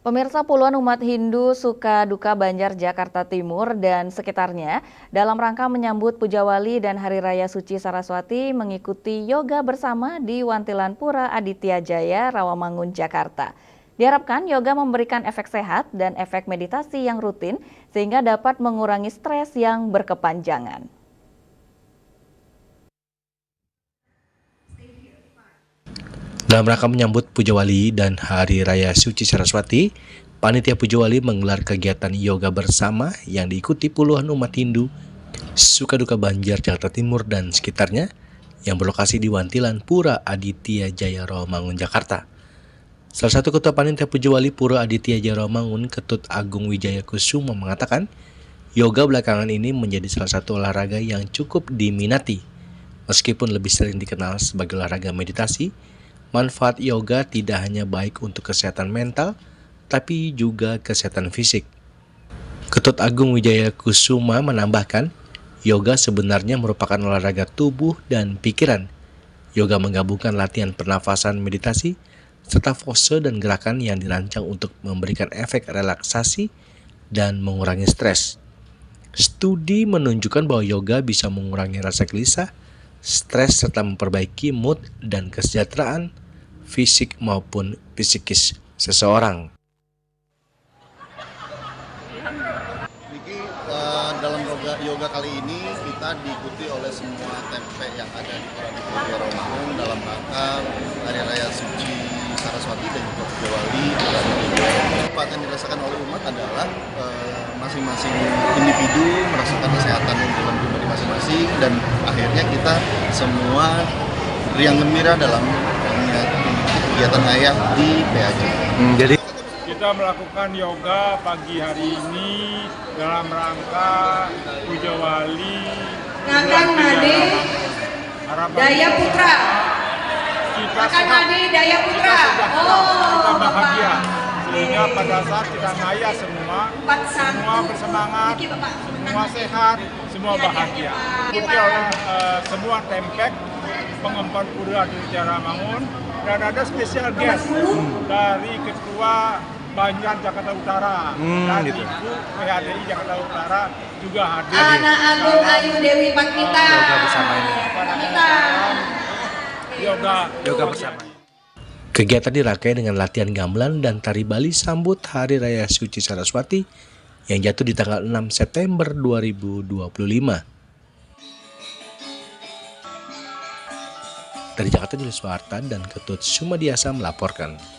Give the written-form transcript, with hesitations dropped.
Pemirsa, puluhan umat Hindu suka duka Banjar, Jakarta Timur dan sekitarnya dalam rangka menyambut Puja Wali dan Hari Raya Suci Saraswati mengikuti yoga bersama di Wantilan Pura Aditya Jaya, Rawamangun, Jakarta. Diharapkan yoga memberikan efek sehat dan efek meditasi yang rutin sehingga dapat mengurangi stres yang berkepanjangan. Dalam rangka menyambut Puja Wali dan Hari Raya Suci Saraswati, Panitia Puja Wali menggelar kegiatan yoga bersama yang diikuti puluhan umat Hindu suka duka Banjar, Jakarta Timur dan sekitarnya yang berlokasi di Wantilan Pura Aditya Jaya, Rawamangun, Jakarta. Salah satu ketua Panitia Puja Wali Pura Aditya Jaya Rawamangun, Ketut Agung Wijaya Kusuma mengatakan, yoga belakangan ini menjadi salah satu olahraga yang cukup diminati. Meskipun lebih sering dikenal sebagai olahraga meditasi, manfaat yoga tidak hanya baik untuk kesehatan mental, tapi juga kesehatan fisik. Ketut Agung Wijaya Kusuma menambahkan, yoga sebenarnya merupakan olahraga tubuh dan pikiran. Yoga menggabungkan latihan pernafasan meditasi, serta pose dan gerakan yang dirancang untuk memberikan efek relaksasi dan mengurangi stres. Studi menunjukkan bahwa yoga bisa mengurangi rasa gelisah, stres serta memperbaiki mood dan kesejahteraan fisik maupun psikis seseorang. Niki, dalam yoga kali ini kita diikuti oleh semua tempe yang ada di Pura Rawamangun dalam rangka Hari Raya Suci Saraswati dan juga Puja Wali. Manfaat yang dirasakan oleh umat adalah masing-masing individu merasakan kesehatan dalam pribadi masing-masing dan akhirnya kita semua riang gembira dalam kegiatan ayah di PAJ. Jadi kita melakukan yoga pagi hari ini dalam rangka Puja Wali Kakang Nade Daya Putra. Kita Kakang Nade Daya Putra. kita bahagia sehingga pada saat kita ngayah semua bersemangat, semua sehat, semua bahagia. Diikuti oleh semua tempek pengemban Pura Aditya Rawamangun dan ada spesial guest dari Ketua Banjar Jakarta Utara dan gitu. Ibu PHDI Jakarta Utara juga hadir. Anak Agung Ayu Dewi Pakmita. Yoga bersama ini. Yoga bersama. Kegiatan dirangkai dengan latihan gamelan dan tari Bali sambut Hari Raya Suci Saraswati yang jatuh di tanggal 6 September 2025. Dari Jakarta, Julius Warta dan Ketut Sumadiasa melaporkan.